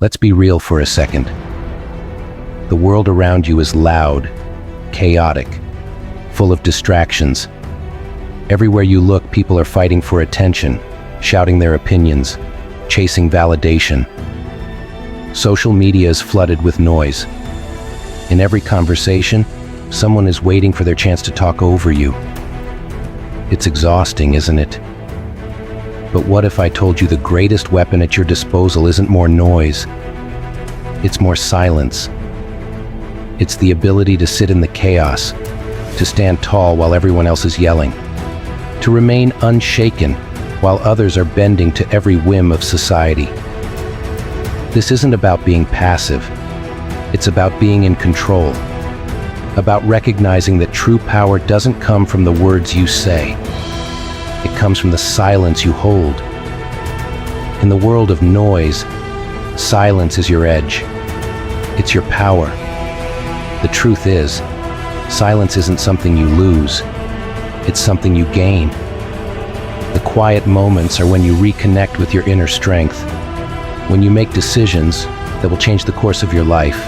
Let's be real for a second. The world around you is loud, chaotic, full of distractions. Everywhere you look, people are fighting for attention, shouting their opinions, chasing validation. Social media is flooded with noise. In every conversation, someone is waiting for their chance to talk over you. It's exhausting, isn't it? But what if I told you the greatest weapon at your disposal isn't more noise? It's more silence. It's the ability to sit in the chaos, to stand tall while everyone else is yelling, to remain unshaken while others are bending to every whim of society. This isn't about being passive. It's about being in control, about recognizing that true power doesn't come from the words you say. It comes from the silence you hold. In the world of noise, silence is your edge. It's your power. The truth is, silence isn't something you lose. It's something you gain. The quiet moments are when you reconnect with your inner strength, when you make decisions that will change the course of your life,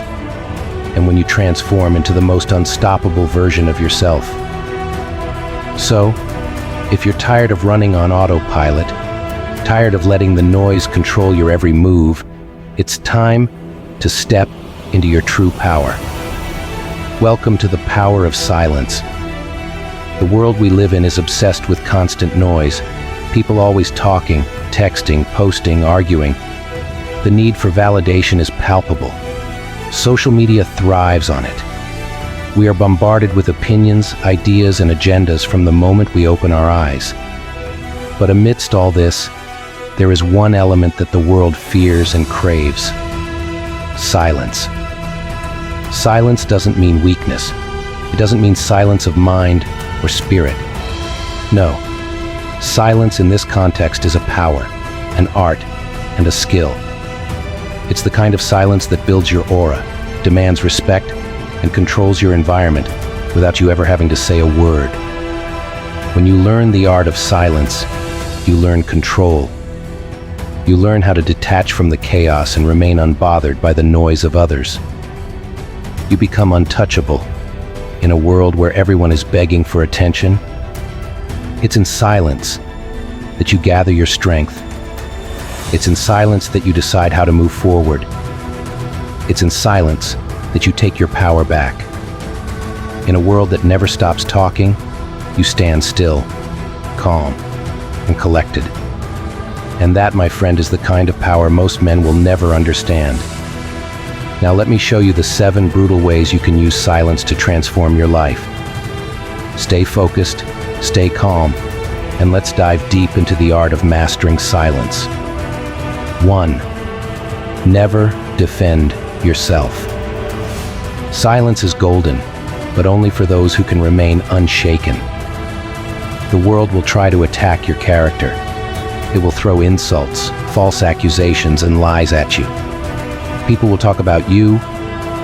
and when you transform into the most unstoppable version of yourself. So, if you're tired of running on autopilot, tired of letting the noise control your every move, it's time to step into your true power. Welcome to the power of silence. The world we live in is obsessed with constant noise. People always talking, texting, posting, arguing. The need for validation is palpable. Social media thrives on it. We are bombarded with opinions, ideas, and agendas from the moment we open our eyes. But amidst all this, there is one element that the world fears and craves: silence. Silence doesn't mean weakness. It doesn't mean silence of mind or spirit. No, silence in this context is a power, an art, and a skill. It's the kind of silence that builds your aura, demands respect, and controls your environment without you ever having to say a word. When you learn the art of silence, you learn control. You learn how to detach from the chaos and remain unbothered by the noise of others. You become untouchable in a world where everyone is begging for attention. It's in silence that you gather your strength. It's in silence that you decide how to move forward. It's in silence that you take your power back. In a world that never stops talking, you stand still, calm, and collected. And that, my friend, is the kind of power most men will never understand. Now let me show you the 7 brutal ways you can use silence to transform your life. Stay focused, stay calm, and let's dive deep into the art of mastering silence. 1. Never defend yourself. Silence is golden, but only for those who can remain unshaken. The world will try to attack your character. It will throw insults, false accusations, and lies at you. People will talk about you,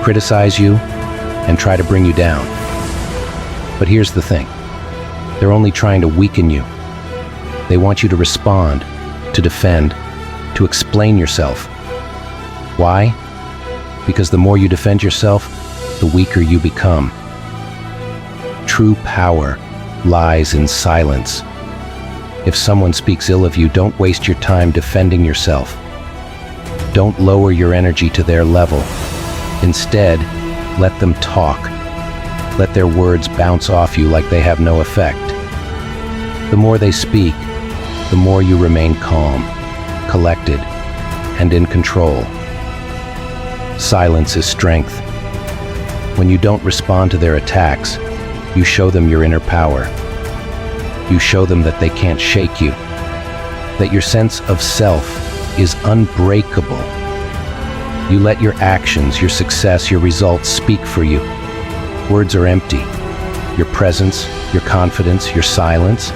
criticize you, and try to bring you down. But here's the thing. They're only trying to weaken you. They want you to respond, to defend, to explain yourself. Why? Because the more you defend yourself, the weaker you become. True power lies in silence. If someone speaks ill of you, don't waste your time defending yourself. Don't lower your energy to their level. Instead, let them talk. Let their words bounce off you like they have no effect. The more they speak, the more you remain calm, collected, and in control. Silence is strength. When you don't respond to their attacks, you show them your inner power. You show them that they can't shake you, that your sense of self is unbreakable. You let your actions, your success, your results speak for you. Words are empty. Your presence, your confidence, your silence,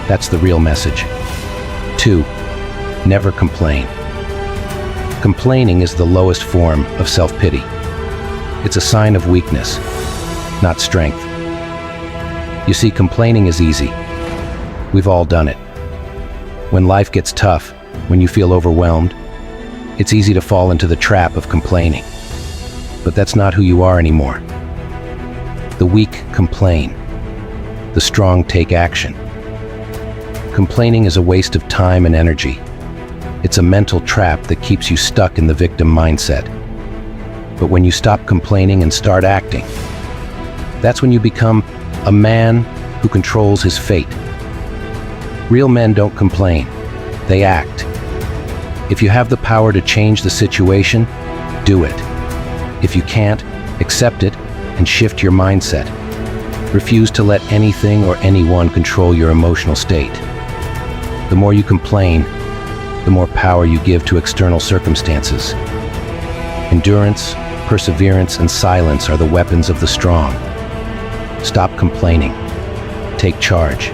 that's the real message. 2. Never complain. Complaining is the lowest form of self-pity. It's a sign of weakness, not strength. You see, complaining is easy. We've all done it. When life gets tough, when you feel overwhelmed, It's easy to fall into the trap of complaining. But that's not who you are anymore. The weak complain. The strong take action. Complaining is a waste of time and energy. It's a mental trap that keeps you stuck in the victim mindset. But when you stop complaining and start acting, that's when you become a man who controls his fate. Real men don't complain, they act. If you have the power to change the situation, do it. If you can't, accept it and shift your mindset. Refuse to let anything or anyone control your emotional state. The more you complain, the more power you give to external circumstances. Endurance, perseverance, and silence are the weapons of the strong. Stop complaining. Take charge.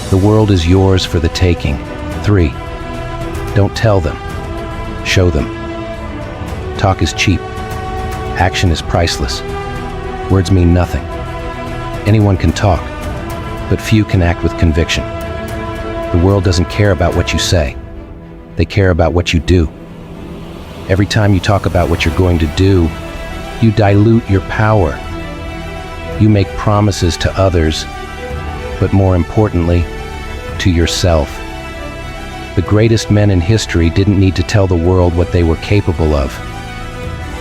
The world is yours for the taking. 3. Don't tell them. Show them. Talk is cheap. Action is priceless. Words mean nothing. Anyone can talk, but few can act with conviction. The world doesn't care about what you say. They care about what you do. Every time you talk about what you're going to do, you dilute your power. You make promises to others, but more importantly, to yourself. The greatest men in history didn't need to tell the world what they were capable of.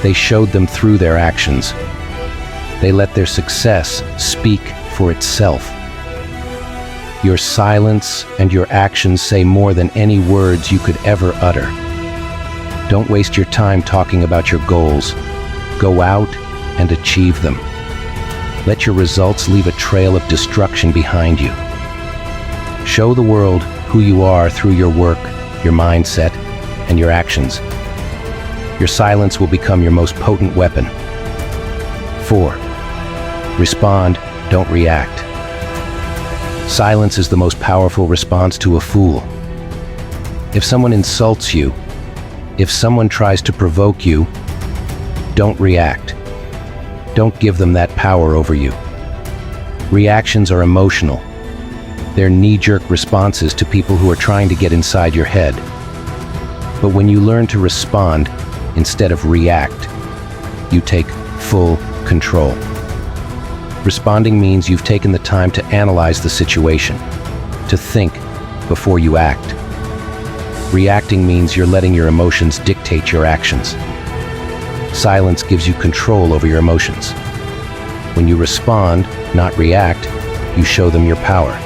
They showed them through their actions. They let their success speak for itself. Your silence and your actions say more than any words you could ever utter. Don't waste your time talking about your goals. Go out and achieve them. Let your results leave a trail of destruction behind you. Show the world who you are through your work, your mindset, and your actions. Your silence will become your most potent weapon. 4. Respond, don't react. Silence is the most powerful response to a fool. If someone insults you, if someone tries to provoke you, don't react. Don't give them that power over you. Reactions are emotional. They're knee-jerk responses to people who are trying to get inside your head. But when you learn to respond instead of react, you take full control. Responding means you've taken the time to analyze the situation, to think before you act. Reacting means you're letting your emotions dictate your actions. Silence gives you control over your emotions. When you respond, not react, you show them your power.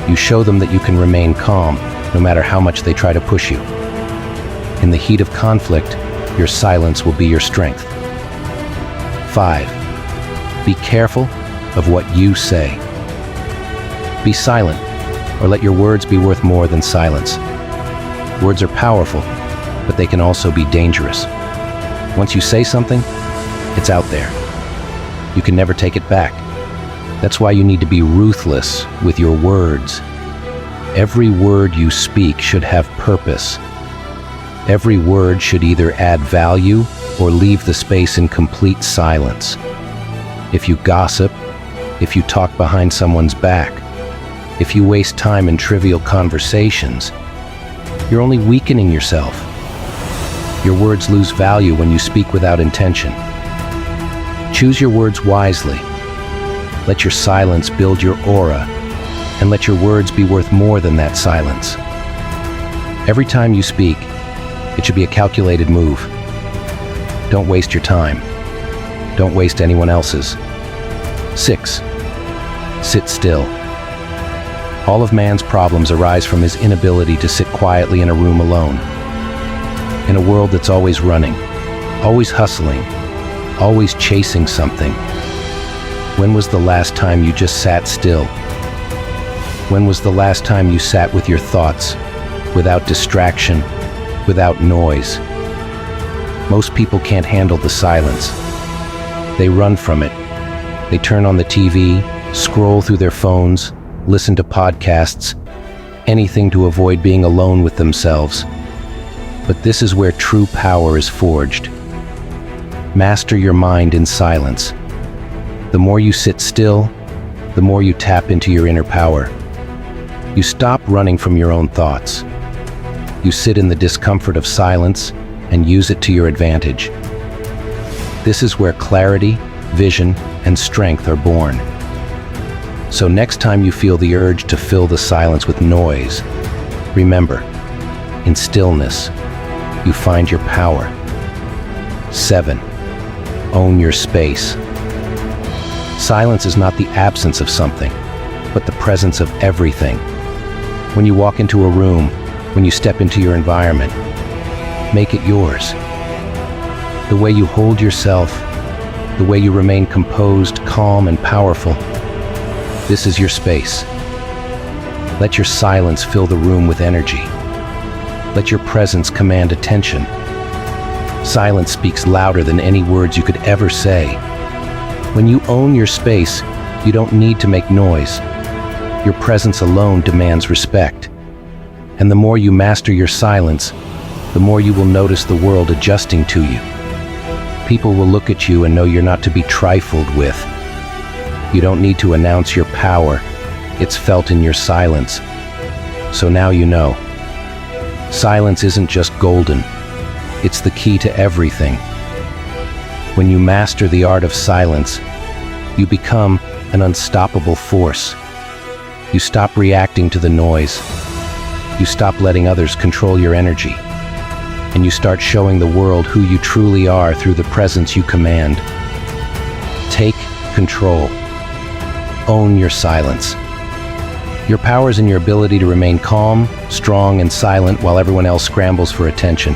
You show them that you can remain calm, no matter how much they try to push you. In the heat of conflict, your silence will be your strength. 5. Be careful of what you say. Be silent, or let your words be worth more than silence. Words are powerful, but they can also be dangerous. Once you say something, it's out there. You can never take it back. That's why you need to be ruthless with your words. Every word you speak should have purpose. Every word should either add value or leave the space in complete silence. If you gossip, if you talk behind someone's back, if you waste time in trivial conversations, you're only weakening yourself. Your words lose value when you speak without intention. Choose your words wisely. Let your silence build your aura, and let your words be worth more than that silence. Every time you speak, it should be a calculated move. Don't waste your time. Don't waste anyone else's. 6. Sit still. All of man's problems arise from his inability to sit quietly in a room alone. In a world that's always running, always hustling, always chasing something. When was the last time you just sat still? When was the last time you sat with your thoughts, without distraction, without noise? Most people can't handle the silence. They run from it. They turn on the TV, scroll through their phones, listen to podcasts, anything to avoid being alone with themselves. But this is where true power is forged. Master your mind in silence. The more you sit still, the more you tap into your inner power. You stop running from your own thoughts. You sit in the discomfort of silence and use it to your advantage. This is where clarity, vision, and strength are born. So next time you feel the urge to fill the silence with noise, remember, in stillness, you find your power. 7. Own your space. Silence is not the absence of something, but the presence of everything. When you walk into a room, when you step into your environment, make it yours. The way you hold yourself, the way you remain composed, calm, and powerful, this is your space. Let your silence fill the room with energy. Let your presence command attention. Silence speaks louder than any words you could ever say. When you own your space, you don't need to make noise. Your presence alone demands respect. And the more you master your silence, the more you will notice the world adjusting to you. People will look at you and know you're not to be trifled with. You don't need to announce your power. It's felt in your silence. So now you know. Silence isn't just golden. It's the key to everything. When you master the art of silence, you become an unstoppable force. You stop reacting to the noise. You stop letting others control your energy. And you start showing the world who you truly are through the presence you command. Take control. Own your silence. Your power is in your ability to remain calm, strong, and silent while everyone else scrambles for attention.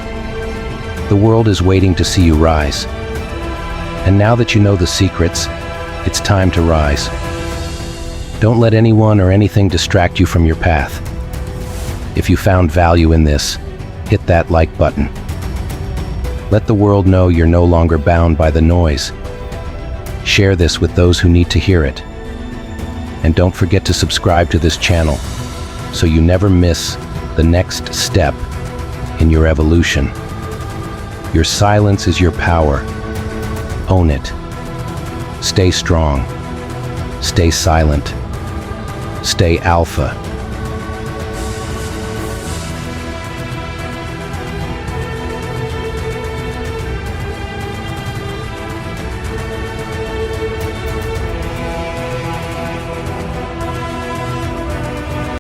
The world is waiting to see you rise. And now that you know the secrets, it's time to rise. Don't let anyone or anything distract you from your path. If you found value in this, hit that like button. Let the world know you're no longer bound by the noise. Share this with those who need to hear it. And don't forget to subscribe to this channel so you never miss the next step in your evolution. Your silence is your power. Own it. Stay strong. Stay silent. Stay alpha.